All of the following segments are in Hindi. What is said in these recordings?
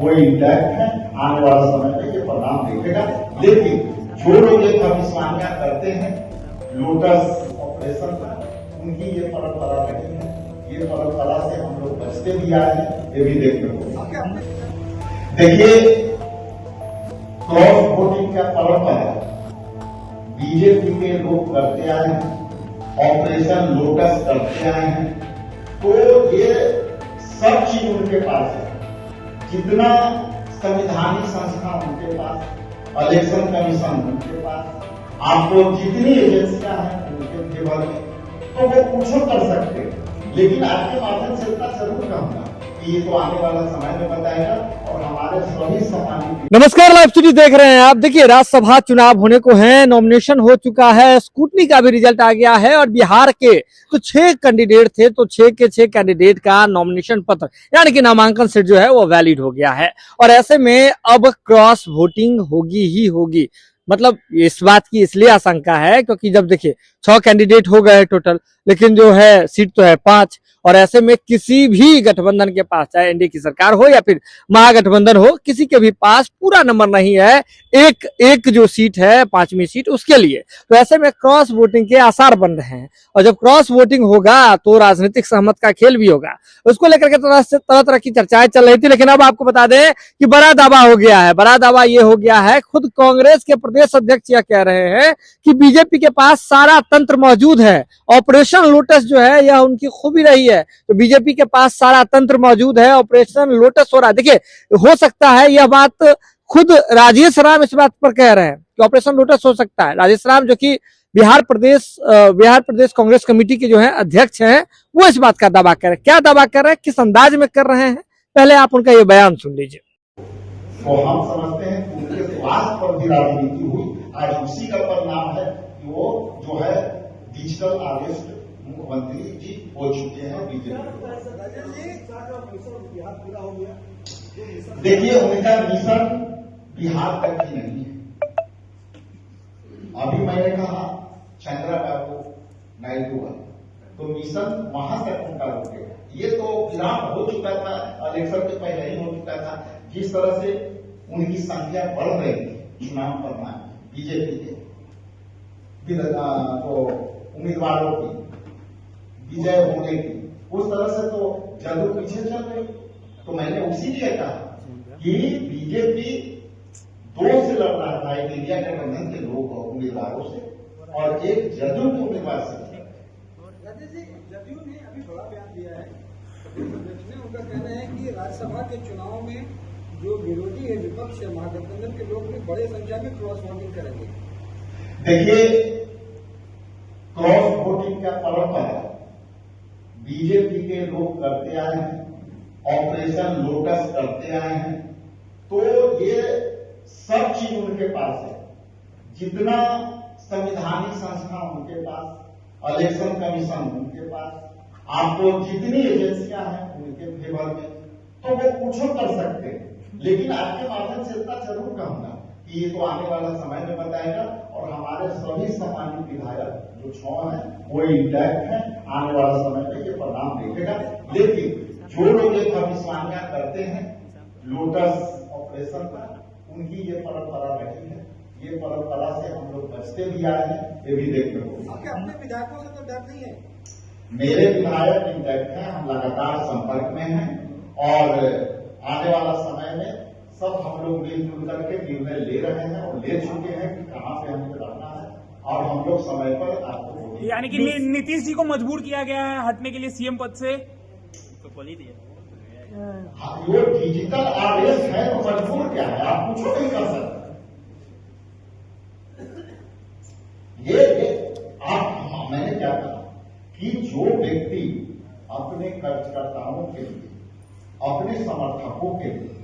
वो इंटैक्ट है, आने वाला समय में ये परिणाम देखेगा। लेकिन जो लोग ये भविष्यवाणियां करते हैं लोटस ऑपरेशन का, उनकी ये परंपरा नहीं है। ये परंपरा से हम लोग बचते भी आए हैं, ये भी देखने को। देखिए, क्रॉस वोटिंग का परंपरा बीजेपी के लोग करते आए हैं, ऑपरेशन लोटस करते आए हैं, तो ये सब चीज उनके पास है। जितना संवैधानिक संस्था उनके पास, इलेक्शन कमीशन उनके पास, आपको जितनी एजेंसियां हैं उनके फेवर में, तो वो कुछ कर सकते हैं। लेकिन आपके माध्यम से इतना जरूर कहूंगा कि ये तो आने वाला समय में बताएगा और हमारे सभी समाज। नमस्कार, लाइव स्टूडियो देख रहे हैं आप। देखिए, राज्यसभा चुनाव होने को है, नॉमिनेशन हो चुका है, स्क्रूटनी का भी रिजल्ट आ गया है और बिहार के तो 6 कैंडिडेट थे, तो 6 के 6 कैंडिडेट का नॉमिनेशन पत्र यानी कि नामांकन सीट जो है वो वैलिड हो गया है। और ऐसे में अब क्रॉस वोटिंग होगी ही होगी। मतलब इस बात की इसलिए आशंका है क्योंकि जब देखिए 6 कैंडिडेट हो गए टोटल, लेकिन जो है सीट तो है 5, और ऐसे में किसी भी गठबंधन के पास, चाहे एनडीए की सरकार हो या फिर महागठबंधन हो, किसी के भी पास पूरा नंबर नहीं है एक जो सीट है 5वीं सीट उसके लिए। तो ऐसे में क्रॉस वोटिंग के आसार बन रहे हैं और जब क्रॉस वोटिंग होगा तो राजनीतिक सहमत का खेल भी होगा। उसको लेकर के तरह तरह की चर्चाएं चल रही थी, लेकिन अब आपको बता दें कि बड़ा दावा हो गया है। बड़ा दावा ये हो गया है, खुद कांग्रेस के प्रदेश अध्यक्ष यह कह रहे हैं कि बीजेपी के पास सारा तंत्र मौजूद है। ऑपरेशन लोटस जो है यह उनकी खूबी रही है, तो बीजेपी के पास सारा तंत्र मौजूद है, ऑपरेशन लोटस हो रहा है। देखिए, हो सकता है यह बात खुद राजेश राम इस बात पर कह रहे हैं कि ऑपरेशन लोटस हो सकता है। राजेश राम जो कि बिहार प्रदेश कांग्रेस कमेटी के जो है अध्यक्ष हैं, वो इस बात का दावा कर रहे हैं। क्या दावा कर रहे हैं, किस अंदाज में कर रहे हैं, पहले आप उनका ये बयान सुन लीजिए। तो हम समझते हैं कि उनके स्वास्थ्य पर भी राजनीति हुई। आज उसी का परिणाम है कि वो जो है डिजिटल अरेस्ट मुख्यमंत्री जी हो चुके हैं बीजेपी। देखिए, उनका मिशन बिहार तक ही नहीं है। अभी मैंने कहा चंद्रबाबू नायडू का तो मिशन वहां तक उनका रुकेगा। ये तो विराम हो चुका था, इलेक्शन के पहले ही हो चुका था। जिस तरह से उनकी संख्या बढ़ रही थी चुनाव परिणाम बीजेपी के तो उम्मीदवारों की विजय होने की, उस तरह से तो जदयू पीछे चल रही। तो मैंने उसी लिए कहा कि बीजेपी 2 से लड़ रहा था, एक इंडिया गठबंधन के लोग उम्मीदवारों से और एक जदयू के उम्मीदवार से। जदयू ने अभी बड़ा बयान दिया है, उनका कहना है कि राज्यसभा के चुनाव में जो विरोधी है, विपक्ष है, महागठबंधन के लोग भी बड़े संख्या में क्रॉस वोटिंग करेंगे। देखिए, क्रॉस वोटिंग का परंपरा बीजेपी के लोग करते आए हैं, ऑपरेशन लोटस करते आए हैं, तो ये सब चीज उनके पास है। जितना संवैधानिक संस्था उनके पास, इलेक्शन कमीशन उनके पास, आपको जितनी एजेंसियां हैं उनके फेवर में, तो वो कुछ कर सकते हैं। लेकिन आपके माध्यम से इतना जरूर कहूंगा कि ये तो आने वाला समय में बताएगा और हमारे सभी सम्मानित विधायक जो 6 हैं वो इंटैक्ट है, आने वाला समय में ये परिणाम देखेगा। लेकिन जो लोग ये भविष्यवाणियां करते हैं लोटस ऑपरेशन का, उनकी ये परंपरा नहीं है। ये परंपरा से हम लोग बचते भी आए हैं, ये भी देखने को। अपने विधायकों से तो डर नहीं है? मेरे विधायक इंटैक्ट हैं, हम लगातार संपर्क में हैं और आने वाला समय में सब हम लोग मिलजुल करके निर्णय ले रहे हैं और ले चुके हैं कि कहां पे हमें रहना है और हम लोग समय पर आपको। यानी कि नीतीश जी को मजबूर किया गया है हटने के लिए सीएम पद से, तो बोल ही दिया। ये डिजिटल आदेश है तो मजबूर क्या है, आप कुछ नहीं कर सकते। ये आप मैंने क्या कहा कि जो व्यक्ति अपने कार्यकर्ताओं के लिए, अपने समर्थकों के लिए,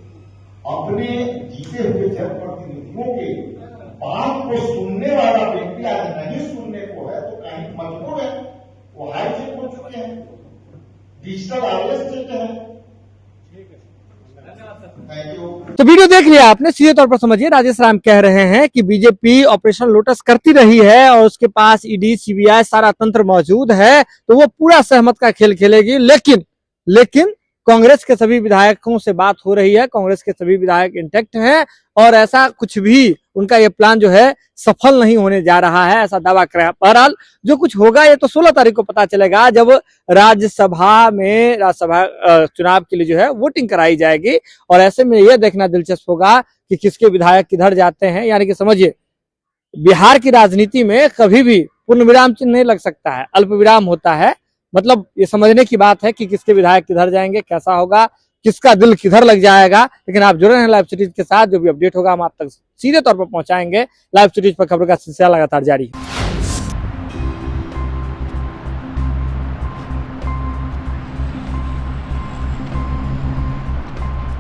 अपने जीते हुए जनप्रतिनिधियों के बात को सुनने वाला व्यक्ति आज नहीं सुनने को है तो कहीं मजबूर है। वो हाईजेक हो चुके हैं, डिजिटल आदेश देते हैं। तो वीडियो देख लिया आपने, सीधे तौर पर समझिए, राजेश राम कह रहे हैं कि बीजेपी ऑपरेशन लोटस करती रही है और उसके पास ईडी सीबीआई सारा तंत्र मौजूद है, तो वो पूरा सहमत का खेल खेलेगी। लेकिन कांग्रेस के सभी विधायकों से बात हो रही है, कांग्रेस के सभी विधायक इंटेक्ट हैं और ऐसा कुछ भी उनका ये प्लान जो है सफल नहीं होने जा रहा है, ऐसा दावा कर रहा है। बहरहाल जो कुछ होगा ये तो 16 तारीख को पता चलेगा, जब राज्यसभा चुनाव के लिए जो है वोटिंग कराई जाएगी। और ऐसे में यह देखना दिलचस्प होगा कि किसके विधायक किधर जाते हैं। यानी कि समझिए, बिहार की राजनीति में कभी भी पूर्ण विराम चिन्ह नहीं लग सकता है, अल्प विराम होता है। मतलब ये समझने की बात है कि किसके विधायक किधर जाएंगे, कैसा होगा, किसका दिल किधर लग जाएगा। लेकिन आप जुड़े हैं लाइव सीरीज के साथ, जो भी अपडेट होगा हम आप तक सीधे तौर पर पहुंचाएंगे। लाइव सीरीज पर खबर का सिलसिला लगातार जारी है।